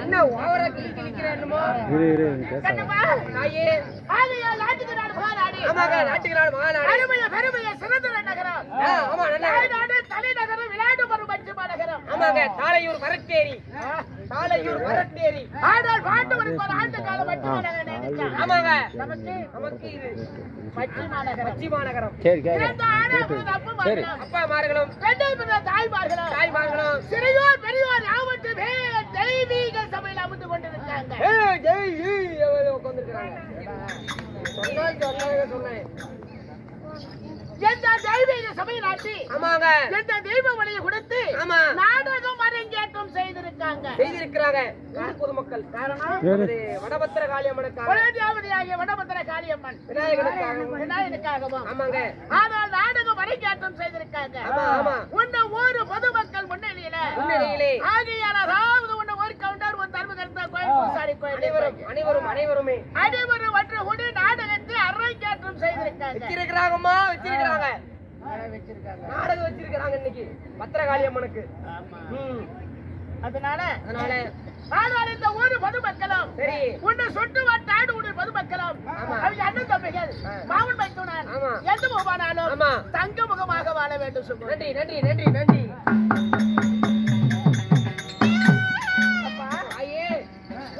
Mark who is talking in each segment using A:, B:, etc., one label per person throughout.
A: என்ன ஓவரா கிளிக்கிறேன்னுமோ கண்ணம்மா தாயே ஆகையால் நாட்டுக்கு நாடு மகாநாடு. ஆமாங்க, நாட்டுக்கு நாடு மகாநாடு. அருமைய பெருமைய சிறந்த நகரம். ஆமா, நாடு தலைநகரம் விளையாட்டு வரும் பஞ்சமா நகரம். ஆமாங்க, தாளையூர் வரட்டேரி. தாளையூர் வரட்டேரி ஆனால் பாட்டு வரும் ஒரு ஆண்டு காலம் பஞ்சமா நகரம். ஆமாங்க, நமக்கு இது பஞ்சமா நகரம். சரி சரி. அப்பா மார்களும் தாய்மார்களும் சிறியோர் பெரியோர் யாவற்றுமே தெய்வீக சபையில் அமர்ந்து கொண்டிருக்காங்க. எந்த தெய்வீக சபை நாட்டி ஆமாங்க எந்த தெய்வ வழியை கொடுத்து நாடகம் அரங்கேற்றம் செய்திருக்கிறாங்க பொதுமக்கள். காரணம் வடபத்திர காளியம்மனுக்காக வடபத்திர காளியம்மன் விநாயகனுக்காகவும் ஆமாங்க. ஆனால் நாடகம் அரங்கேற்றம் செய்திருக்காங்க. உன்ன ஒரு பொதுமக்கள் முன்னிலையிலே ஆகியால் அதாவது உன்ன ஒரு கவுண்டர் ஒரு தர்மகர்த்தா கோயில் பூசாரி கோயில் அனைவரும் ஒன்று கூடி நாடகத்தை அரங்கேற்றம் செய்திருக்காங்க. நாடகம் வச்சிருக்காங்க இன்னைக்கு பத்திரகாளி அம்மனுக்கு. அதனால இந்த ஊரு பொதுமக்களும் சரி உன்னை சொட்டு வட்டாடு உடைய பொதுமக்களும் அவங்க அண்ணன் தம்பிகள் மாமன் மைத்துனர் எந்த முகமானாலும் தங்க முகமாக வாழ வேண்டும். நன்றி நன்றி நன்றி நன்றி.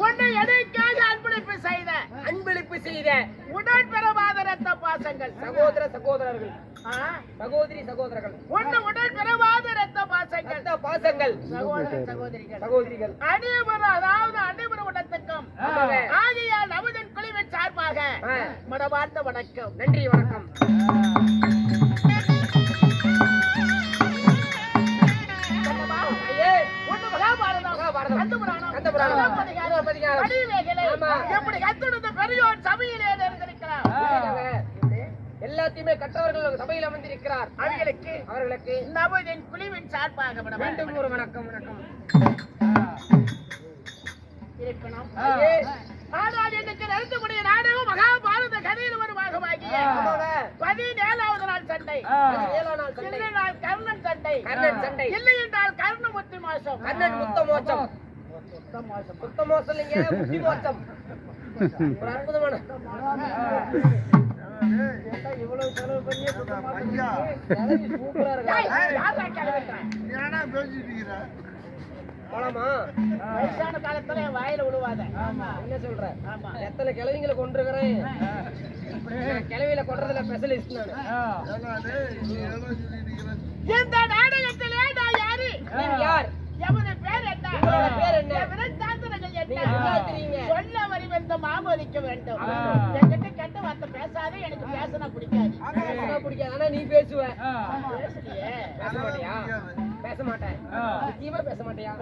A: உன்னை எதற்காக அன்பளிப்பு செய்த உடன்பிறவாத ரத்த பாசங்கள் சகோதரர்கள் சகோதரிகள் உன்னை உடன்பிறவாத ரத்த பாசங்கள் சகோதரிகள் அனைவரும் உடத்துக்கும் ஆகியால் நமதன் குழுவின் சார்பாக மனமார்ந்த வணக்கம். நன்றி வணக்கம். எல்லாத்தையுமே கற்றவர்கள் சபையில் அமர்ந்திருக்கிறார். அவர்களுக்கு நமதின் குழுவின் சார்பாக மீண்டும் ஒரு வணக்கம் இருக்கணும். ஆனால் எனக்கு நடத்தக்கூடிய நாடகம் மகாபாரத கதையில் ஒரு பாகமாகிய 17வது நாள் சண்டை. கர்ணன் சண்டை இல்லை என்றால் கர்ணமுத்தி மோசம். கர்ணன் முத்த மோசம் இல்லைங்க, முத்தி மோசம். ஒரு அற்புதமான இவ்வளவு செலவு பண்ணி சூப்பரா போலாமா? வயசான காலத்துல வாயில விழுவாத. என்ன சொல்ற? எத்தனை கிழவிங்களை கொண்டிருக்கிறேன். கிழவியில கொண்டதுல ஸ்பெஷலிஸ்ட் நானு. இந்த நாடகத்திலே நான் யாரு? யார்? எவனு பேர் என்ன? பேர் என்ன? விரச்சாந்தனங்கள் என்ன? சொல்ல வரிவந்த மாமதிக்க வேண்டும். என்கிட்ட கெட்ட வார்த்தை பேசாதே. எனக்கு பேசினா பிடிக்காது. ஆனா நீ பேசுவ. பேசலையே. பேச மாட்டியா? பேச மாட்டேன். நிச்சயமா பேச மாட்டியா?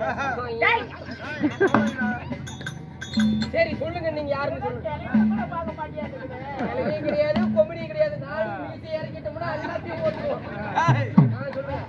A: சரி சொல்லுங்க, நீங்க யாருன்னு சொல்லுங்க. கிடையாது, கொமெடி கிடையாது. நான் வீட்டை இறக்கிட்டோம்னா எல்லாத்தையும் போட்டுருவோம். சொல்லுங்க.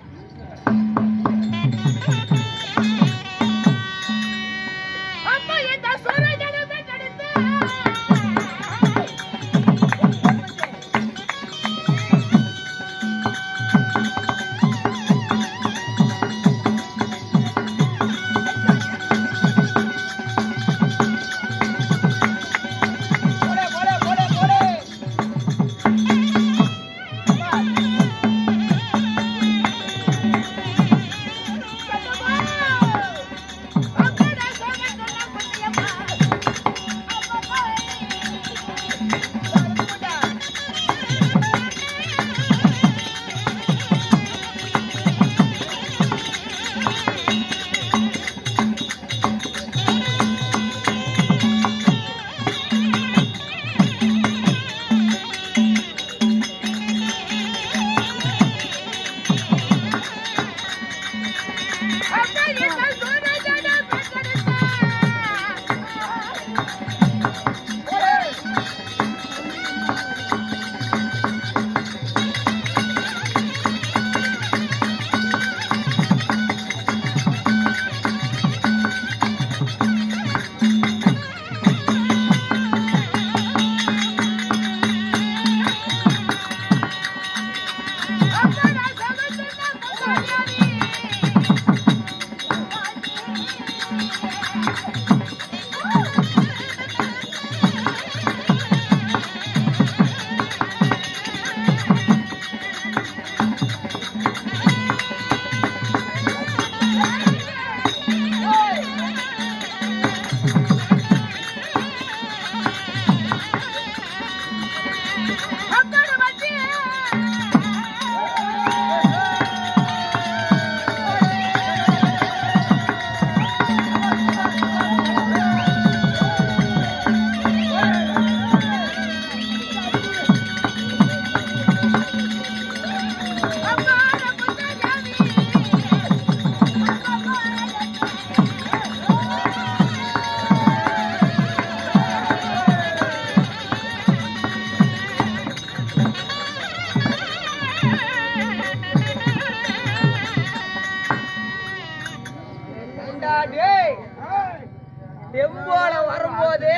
A: டெம்போல வரும்போது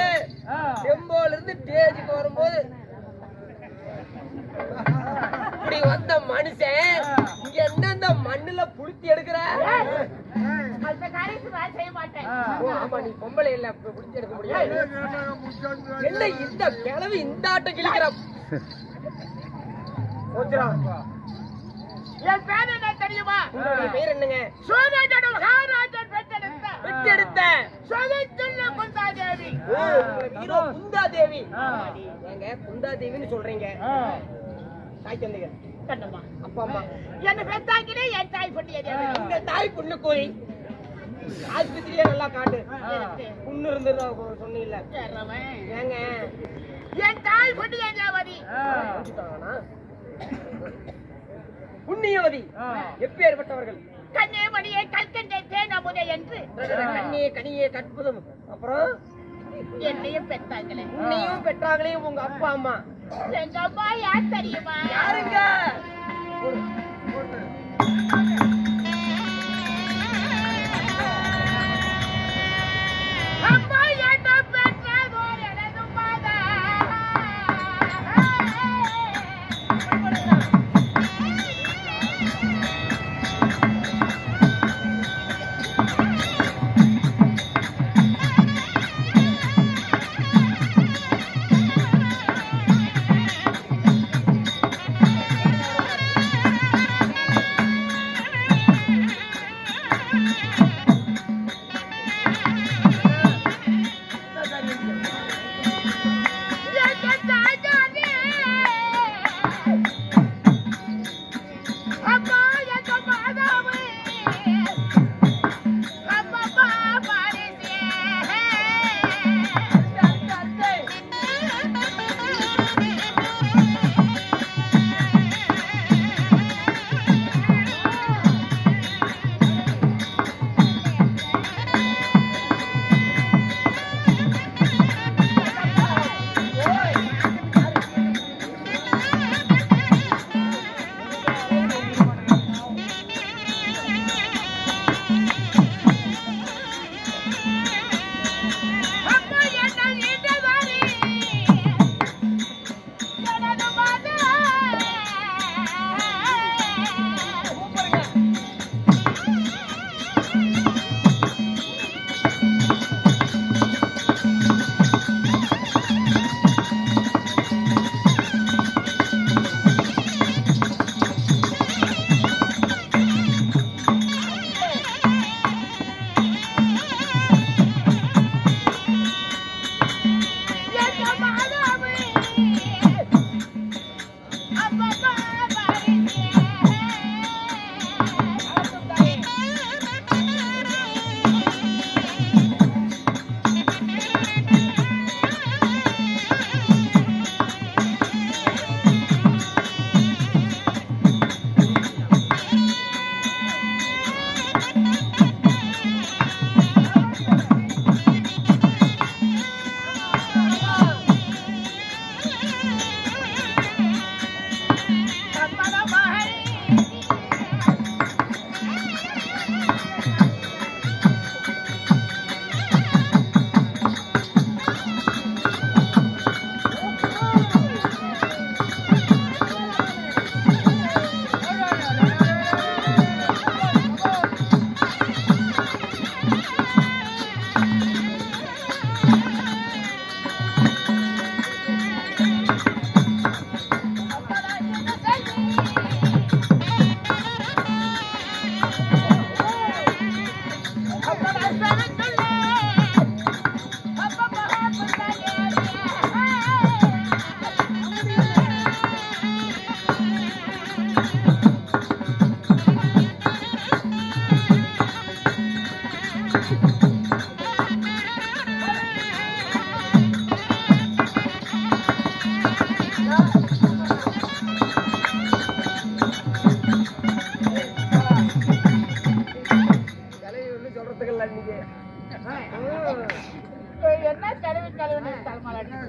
A: டெம்போல இருந்து ஸ்டேஜுக்கு வரும்போது இப்படி வந்த மனுஷன் இங்க என்ன இந்த மண்ணுல புளுத்தி எடுக்கிற?
B: செய்ய மாட்டேன்.
A: ஆமா, நீ பொம்பளை இல்ல, புளுத்தி எடுக்க முடியாது. என்ன இந்த கிழவி இந்த ஆட்டம் கிழிக்கிற?
B: என் பேர் என்ன தெரியுமா?
A: உங்களுடைய பேர் என்னங்க?
B: சோழன் மகாராஜன் பெற்றெடுத்த சோழத்துள்ள குந்தாதேவி.
A: ஹீரோ குந்தாதேவி. ஏங்க குந்தாதேவின்னு சொல்றீங்க? தாய் தந்தைகள்
B: கண்ணம்மா
A: அப்பா அம்மா
B: என்ன பெத்தாக்கினே என் தாய் பொண்ணியது.
A: உங்க தாய் புண்ணு கோரி ஆஸ்பத்திரியே நல்லா காட்டு. புண்ணு இருந்தது சொன்னீங்கல்ல. ஏங்க
B: என் தாய் பொண்ணியவதி
A: புண்ணியவதி எப்பேற்பட்டவர்கள்?
B: கண்ணே மணியே கல்கண்டே தேனமுதே என்று
A: கண்ணியே கனியே கற்புதம். அப்புறம்
B: என்னையும் பெத்தாங்களே.
A: உன்னையும் பெற்றாங்களே உங்க அப்பா அம்மா.
B: எங்க அம்மா யார் தெரியுமா?
A: யாருங்க?
B: அம்மா என்ன பெற்றதோர் எனது மாதா.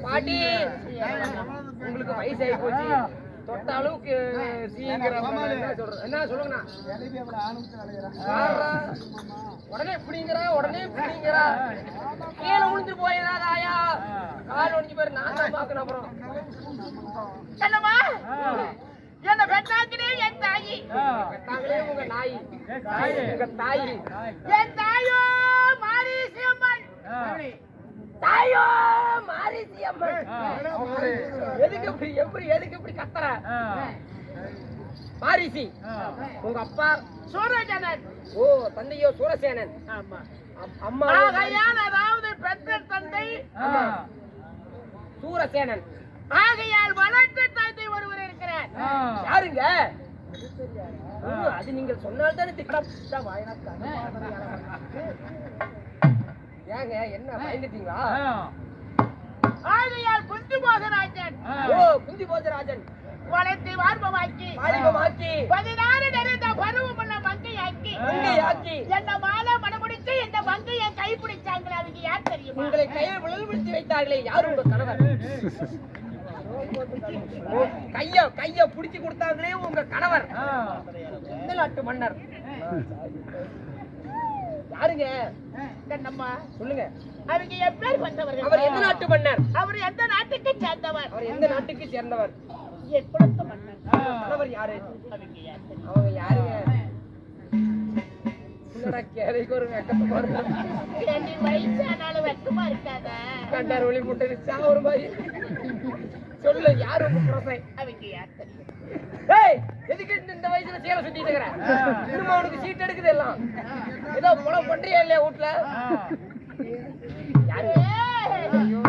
A: பாட்டி உங்களுக்கு வயசாகி போச்சு, தொட்ட அளவுக்கு சீங்கிற என்ன சொல்லுங்கண்ணா? உடனே பிடிங்கிறா, உடனே பிடிங்கிறா. கீழே விழுந்து போயிடாத ஆயா. கால் ஒடிஞ்சு போயிரு, நான் தான் பார்க்கணும் அப்புறம்.
B: என்னம்மா என்ன பெற்றாங்களே என் தாயி,
A: பெத்தாங்களே உங்க நாய், உங்க தாய்.
B: என் தாயோ மாரிசியம்மன்.
A: தாயோ மாரிசியம்மன். எதுக்கு இப்படி கத்துற? மாரிசி உங்க அப்பா
B: சூரஜனன்.
A: ஓ தந்தையோ சூரசேனன்.
B: ஆமா.
A: அம்மா
B: ஆகையால் அதாவது பெற்ற தந்தை
A: சூரசேனன்.
B: ஆகையால் வளர்த்த தந்தை ஒருவர் இருக்கிறார்.
A: யாருங்க அது? நீங்கள் சொன்னால் தானே திட்டம். ஏங்க என்ன பயந்துட்டீங்களா?
B: ஆகையால் குந்தி போகராஜன்.
A: ஓ குந்தி போஜராஜன்
B: வளர்த்து வார்பமாக்கி 16 நிறைந்த பருவமுள்ள மங்கையாக்கி என்ன மாலை மனமுடித்து இந்த மங்கையை கைப்பிடிச்சாங்களே, அதுக்கு யார் தெரியும்?
A: உங்களை கையை விழுவிடுத்தி வைத்தார்களே, யாரு உங்க கணவர்? கைய புடிச்சு கொடுத்தாங்களே உங்க கணவர், இந்த நாட்டு மன்னர். யாருங்க?
B: கண்ணம்மா
A: சொல்லுங்க.
B: அவங்க எப்பேர் வந்தவர்கள்?
A: அவர் எந்த நாட்டு மன்னர்?
B: அவர் எந்த நாட்டுக்கு சேர்ந்தவர்?
A: அவர் எந்த நாட்டுக்கு சேர்ந்தவர்?
B: என் குலத்து மன்னர்.
A: கணவர் யாரு?
B: அவங்க யார் தெரியும்?
A: அவங்க யாருங்க? என்னடா கேளைக்கு ஒரு வெக்கத்தை பாருங்க.
B: நீ வயசானாலும் வெக்கமா இருக்காத.
A: கண்டார் ஒளி முட்டை ஒரு மாதிரி. சொல்லு, யாரு உங்க புரசை?
B: அவங்க யார் தெரியும்?
A: ஏய், எதுக்கு இந்த வயசுல சேலை சுத்திட்டு இருக்கிற? இன்னும் அவனுக்கு சீட் எடுக்குது எல்லாம். ஏதோ புலம் பண்றியா இல்லையா வீட்டுல? யாரு? ஐயோ.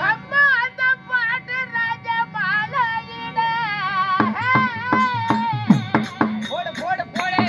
B: அம்மா அந்த பாட்டு ராஜ மாலையிட
A: போடு போடு போடு.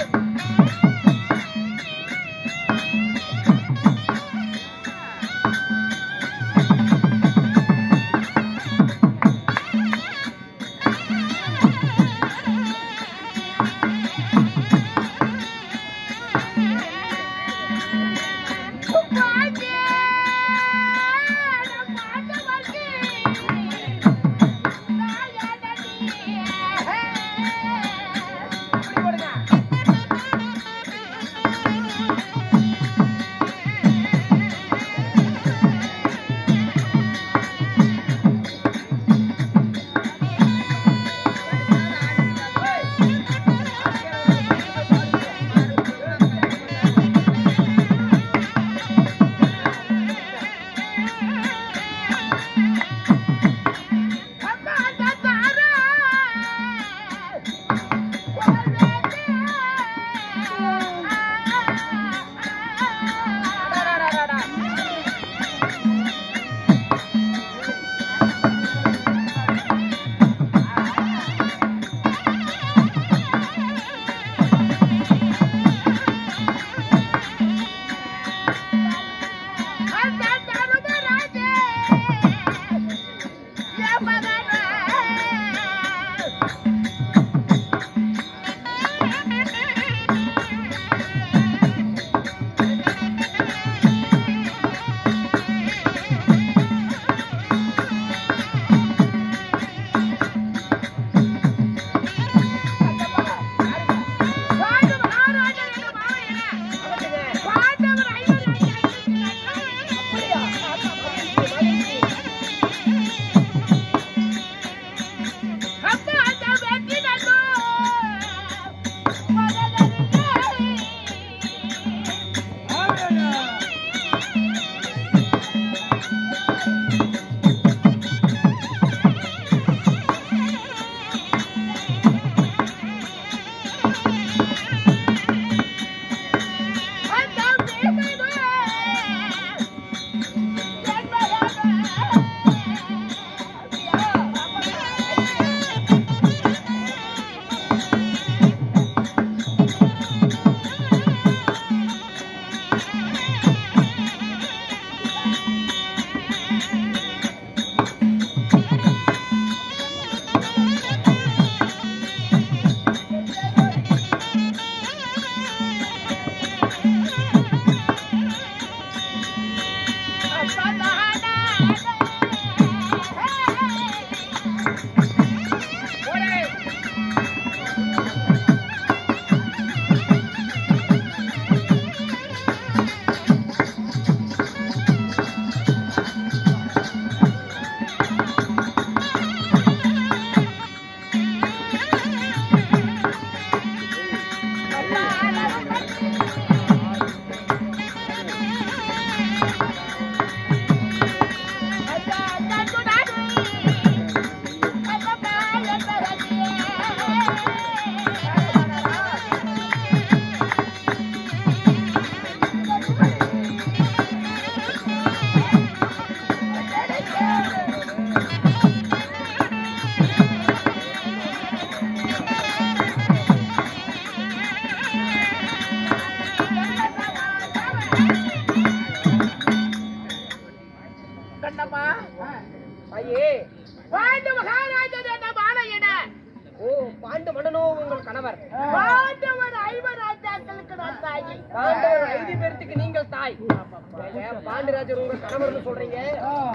A: பாண்டியராஜர் உங்க கணவர்னு சொல்றீங்க.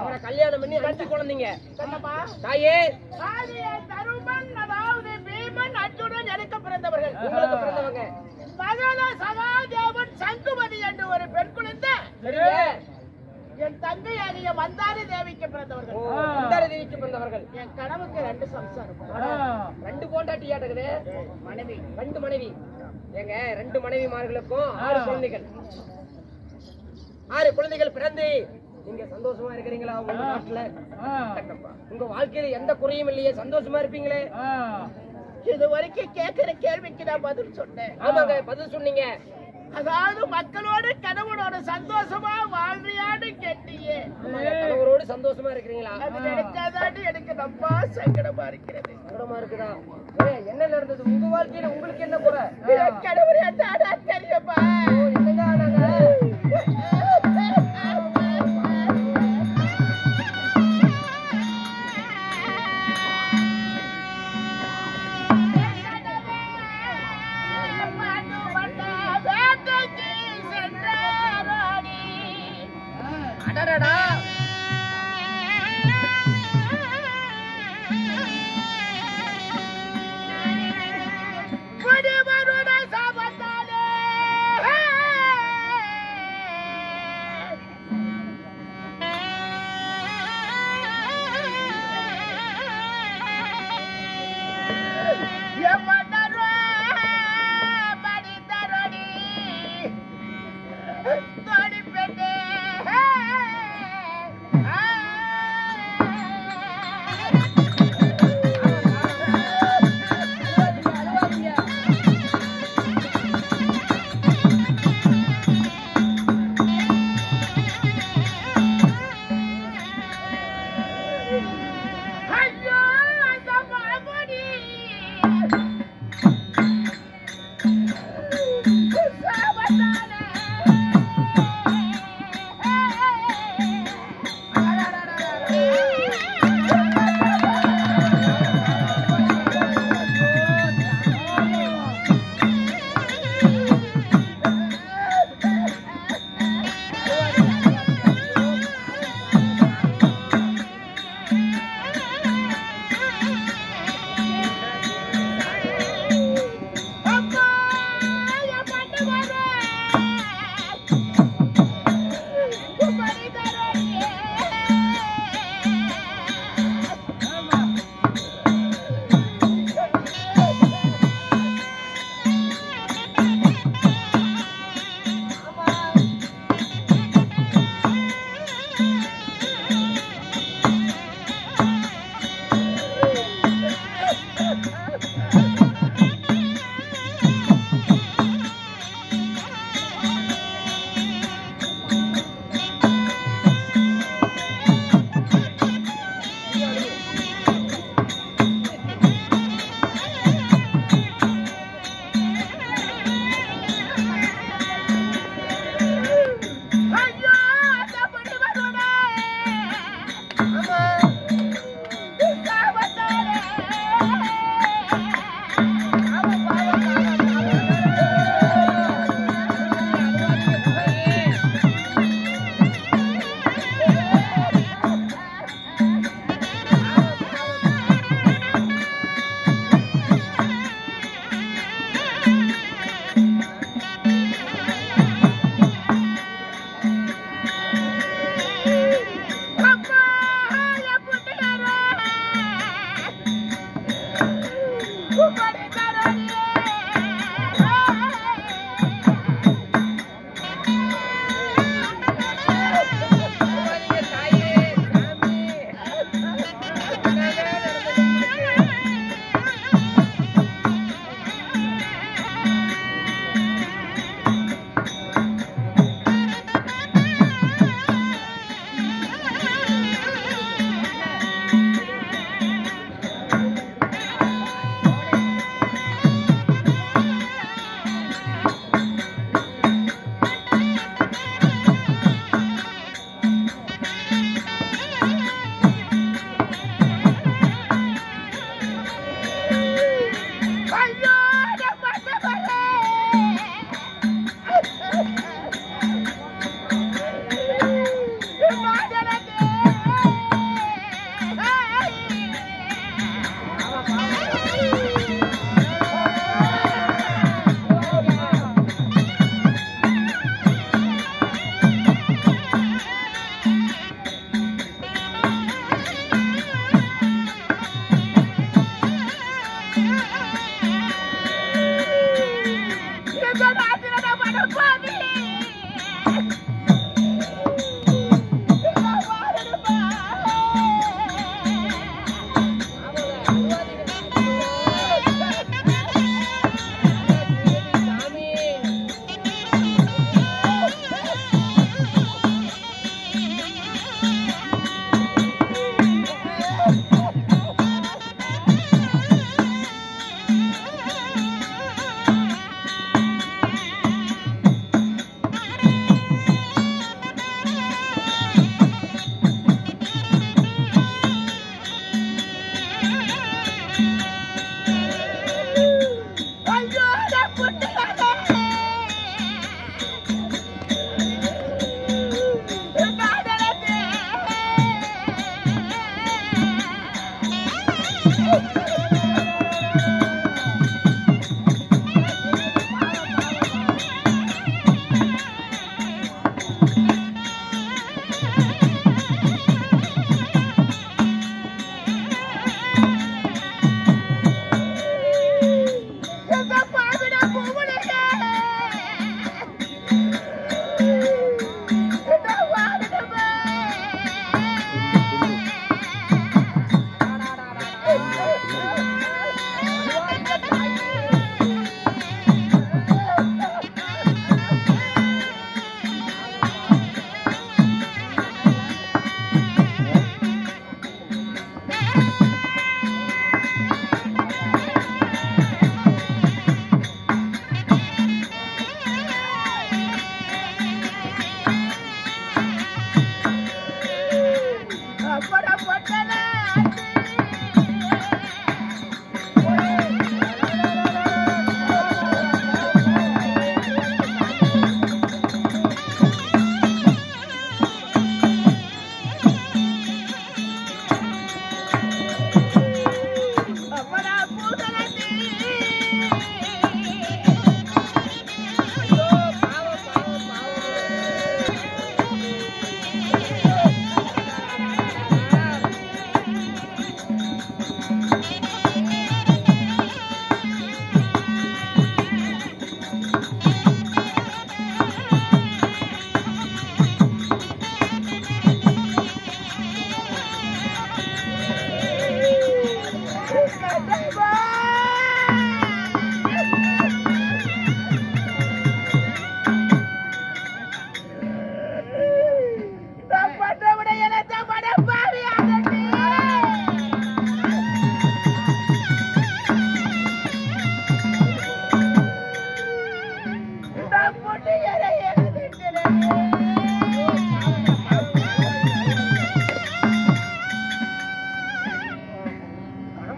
A: அவரை கல்யாணம் பண்ணி 5 குழந்தைங்க.
B: கண்ணம்மா
A: தாயே
B: தருமன் அதாவது பீமன் அர்ஜுனன் எனக்கு பிறந்தவர்கள்.
A: உங்களுக்கு பிறந்தவங்க
B: மகள சகாதேவன் சங்குமதி என்று ஒரு பெண் குழந்தை.
A: சரிங்க.
B: என் தங்கையாகிய மந்தாரி தேவிக்கு பிறந்தவர்கள்.
A: மந்தாரி தேவிக்கு பிறந்தவர்கள்.
B: என் கணவுக்கு 2 சம்சாரம்.
A: 2 பொண்டாட்டியாட்டுக்குது.
B: மனைவி
A: 2 மனைவி. ஏங்க 2 மனைவிமார்களுக்கும் 6 குழந்தைகள். 6 குழந்தைகள் பிறந்து நீங்க சந்தோஷமா இருக்கிறீங்களா உங்க நாட்டுல? உங்க வாழ்க்கையில எந்த குறையும் இல்லையே, சந்தோஷமா இருப்பீங்களே?
B: இது வரைக்கும் கேட்கிற கேள்விக்கு நான் பதில் சொன்னேன்.
A: ஆமாங்க, பதில் சொன்னீங்க.
B: அதாவது மக்களோடு கணவனோட சந்தோஷமா வாழ்றியான்னு கேட்டீங்க.
A: கணவரோடு சந்தோஷமா இருக்கிறீங்களா?
B: அது நினைச்சாதாண்டி எனக்கு ரொம்ப சங்கடமா இருக்கிறது.
A: சங்கடமா இருக்குதா? என்ன நடந்தது உங்க வாழ்க்கையில? உங்களுக்கு என்ன குறை?
B: கணவர் என்ன தெரியுமா?
A: என்னங்க ஆனாங்க? அடடடா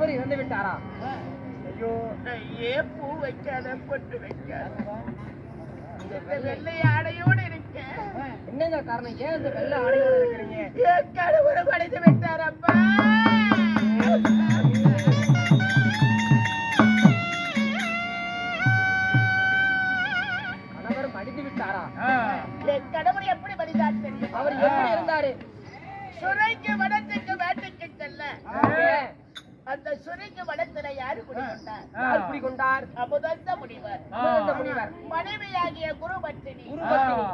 A: கணவர் இறந்து விட்டாரா? ஐயோ,
B: பூ வைக்காத பொட்டு வைக்காத வெள்ளை ஆடையோடு இருக்கேன்.
A: என்னங்க காரணம்? ஏன் இந்த வெள்ளை ஆடையோட இருக்கிறீங்க?
B: என் கணவர் மடிந்து விட்டார் அப்பா.
A: கணவர் மடிந்து விட்டாரா?
B: என் கணவர் எப்படி மடிந்தார் தெரியும்?
A: அவர் எப்படி இருந்தாரு?
B: சுரைக்கு வடத்துக்கு வேட்டைக்கு செல்ல
A: ஏன்?
B: அந்த சுரைக்கு வடத்துல யாரு குடிக்கொண்டார்?
A: யார் குடிகொண்டார்?
B: அமுதந்த முனிவர்.
A: அமுதந்த முனிவர்.
B: மனைவியாகிய குருபத்தினி.
A: குருபத்தினி.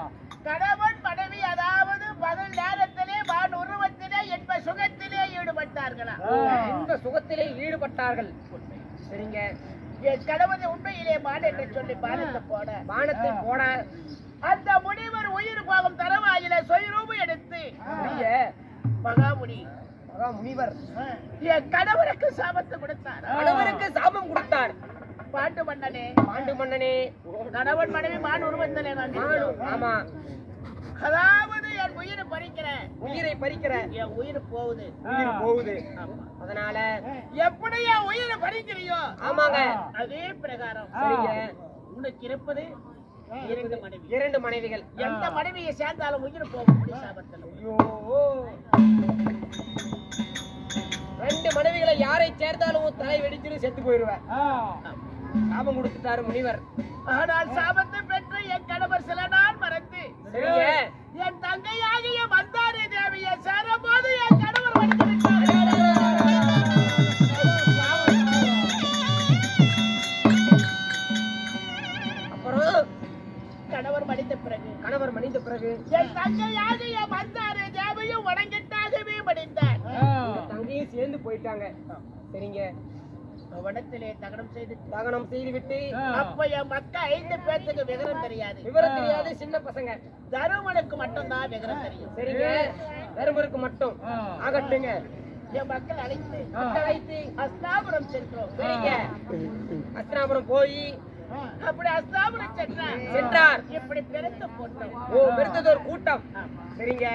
B: கணவன் மனைவி அதாவது பகல் நேரத்திலே வான் உருவத்திலே என்ப சுகத்திலே ஈடுபட்டார்களா?
A: இந்த சுகத்திலே ஈடுபட்டார்கள். சரிங்க.
B: என் கணவன் உண்மையிலே மான் என்று சொல்லி பானத்தை போட அந்த முனிவர் உயிர் போகும் தரவாயில சொய்ரூபு எடுத்து மகாமுனி
A: முனிவர்
B: என் கணவருக்கு சாபத்தை கொடுத்தார்.
A: கணவருக்கு சாபம் கொடுத்தார்.
B: பாண்டு மன்னனே கணவன் மனைவி மான் உருவத்திலே
A: ஆமா.
B: அதாவது என் உயிரை பறிக்கிற என் உயிர் போகுது.
A: அதனால
B: எப்படி என் உயிரை பறிக்கிறியோ
A: ஆமாங்க
B: அதே பிரகாரம்
A: சரிங்க.
B: உனக்கு இருப்பது
A: இரண்டு மனைவிகள்.
B: எந்த மனைவியை சேர்ந்தாலும் உயிர் போகும்.
A: ரெண்டு மனைவிகளை யாரை சேர்ந்தாலும் தலை வெடிச்சு செத்து போயிருவேன். சாபம் கொடுத்துட்டாரு முனிவர்.
B: ஆனால் சாபத்தை பெற்று என் கணவர் சில நாள் மறந்து என் தங்கையாகிய மந்தாரி தேவியை சேரும் போது என் கணவர் மடித்து விட்டார்.
A: அப்புறம்
B: கணவர் மடிந்த பிறகு என் தங்கையாகிய மந்தாரி தேவியும் வணங்கிட்டாகவே மடிந்தார்.
A: தங்கையும் சேர்ந்து போயிட்டாங்க. சரிங்க.
B: வனத்திலே தகனம்
A: செய்து விட்டு
B: அப்ப என் மக்கள் 5 பேருக்கு விவரம்
A: தெரியாது. சின்ன பசங்க.
B: தருமனுக்கு மட்டும் தான் விவரம் தெரியும்.
A: சரிங்க. தருமனுக்கு மட்டும் ஆகட்டுங்க.
B: என் மக்கள் அழைத்து அஸ்தாபுரம் சென்றோம்.
A: சரிங்க. அஸ்தாபுரம் போய்
B: அப்படி அஸ்தாபுரம்
A: சென்றார்.
B: இப்படி பெருத்து போட்டோம்.
A: பெருத்தது ஒரு கூட்டம். சரிங்க.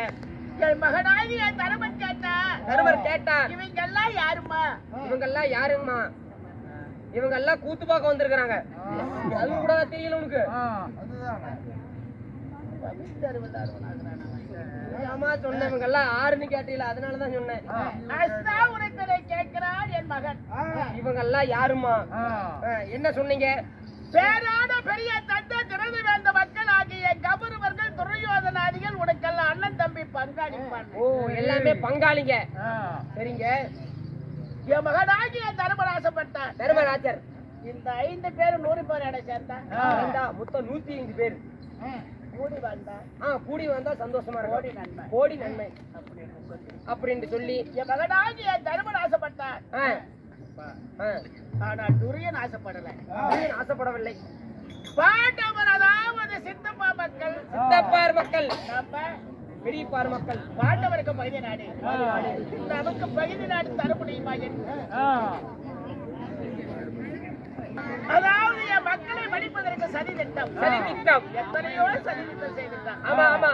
B: என் மகனாகிய தருமன்
A: கேட்டார்.
B: இவங்கெல்லாம் யாருமா?
A: இவங்க எல்லாம் கூத்து பார்க்க வந்திருக்காங்க. அது கூட தெரியல உனக்கு? ஆமா சொன்ன. இவங்க எல்லாம் 6ன்னு கேட்டீங்களா? அதனாலதான் சொன்னேன்.
B: அஸ்தாபுரத்திலே கேட்கிறார் என் மகன்.
A: இவங்க எல்லாம் யாருமா? என்ன சொன்னீங்க?
B: பேரான பெரிய தந்தை திறந்து வேந்த மக்கள் ஆகிய கௌரவர்கள் துரியோதனாதிகள் உனக்கெல்லாம் அண்ணன் தம்பி பங்காளிப்பான்.
A: எல்லாமே பங்காளிங்க. சரிங்க.
B: என் மகனாகிய தர்மராசப்பட்டார்.
A: தர்மராஜர்.
B: இந்த 5 பேர் 100 பேர் இடம் சேர்ந்தா
A: மொத்தம் 105 பேர். கூடி வந்தா சந்தோஷமா இருக்கும். கோடி நன்மை அப்படின்னு சொல்லி
B: என் மகனாகிய தர்மராசப்பட்டார். ஆனால் துரியன்
A: ஆசைப்படவில்லை.
B: பாண்டவர் அதாவது சித்தப்பார் மக்கள்
A: பெரியப்பார் மக்கள்.
B: பாண்டவருக்கு பகுதி நாடு. நமக்கு பகுதி நாடு தர முடியுமா? அதாவது என் மக்களை மடிப்பதற்கு சதி திட்டம். எத்தனையோ சதி திட்டம் செய்திருக்கான்.
A: ஆமா.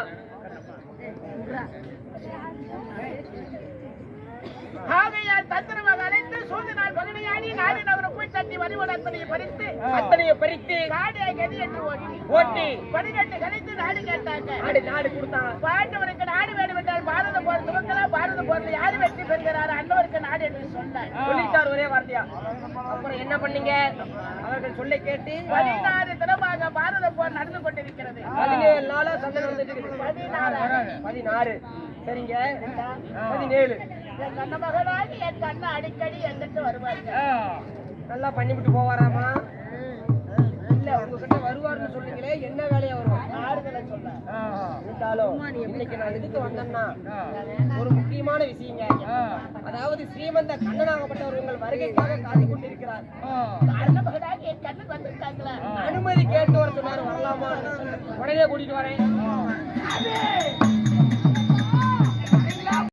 B: ஆகையால் தந்திரமாக அழைத்து சூழ்நிலை பகுதியாடி நாடு நகரம் போய் தட்டி வரிவட அத்தனையை பறித்து காடு கதி என்று ஓட்டி 12 கழித்து நாடு கேட்டாங்க.
A: நாடு கொடுத்தாங்க.
B: பாண்டவருக்கு நாடு வேண்டும் என்றால் பாரத போர் துவங்கலாம். பாரத போர்ல யாரு வெற்றி பெறுகிறார்? அண்ணவருக்கு நாடு என்று
A: சொல்லிட்டார் ஒரே வார்த்தையா. அப்புறம் என்ன பண்ணீங்க? அவர்கள் சொல்ல கேட்டு
B: 16 தினமாக பாரத போர் நடந்து கொண்டிருக்கிறது.
A: 17 நாளா சண்டை நடந்துட்டு 16. சரிங்க. 17
B: என் கண்ண மகனாகி என் கண்ணை அடிக்கடி எங்கிட்ட வருவாங்க.
A: நல்லா பண்ணிவிட்டு போவாராமா? இல்ல உங்ககிட்ட வருவார்னு சொன்னீங்களே, என்ன வேலையா வருவாங்க?
B: ஆறுதலை சொல்ல
A: இருந்தாலும் இன்னைக்கு நான் எதுக்கு வந்தேன்னா ஒரு முக்கியமான விஷயங்க. அதாவது தளபதி ஸ்ரீமந்த கண்ணனாகப்பட்டவர் உங்கள் வருகைக்காக காத்துக் கொண்டிருக்கிறார்.
B: காரணமாக என் கண்ணுக்கு வந்திருக்காங்களா?
A: அனுமதி கேட்டு வர சொன்னார், வரலாமா? உடனே கூட்டிட்டு வரேன்.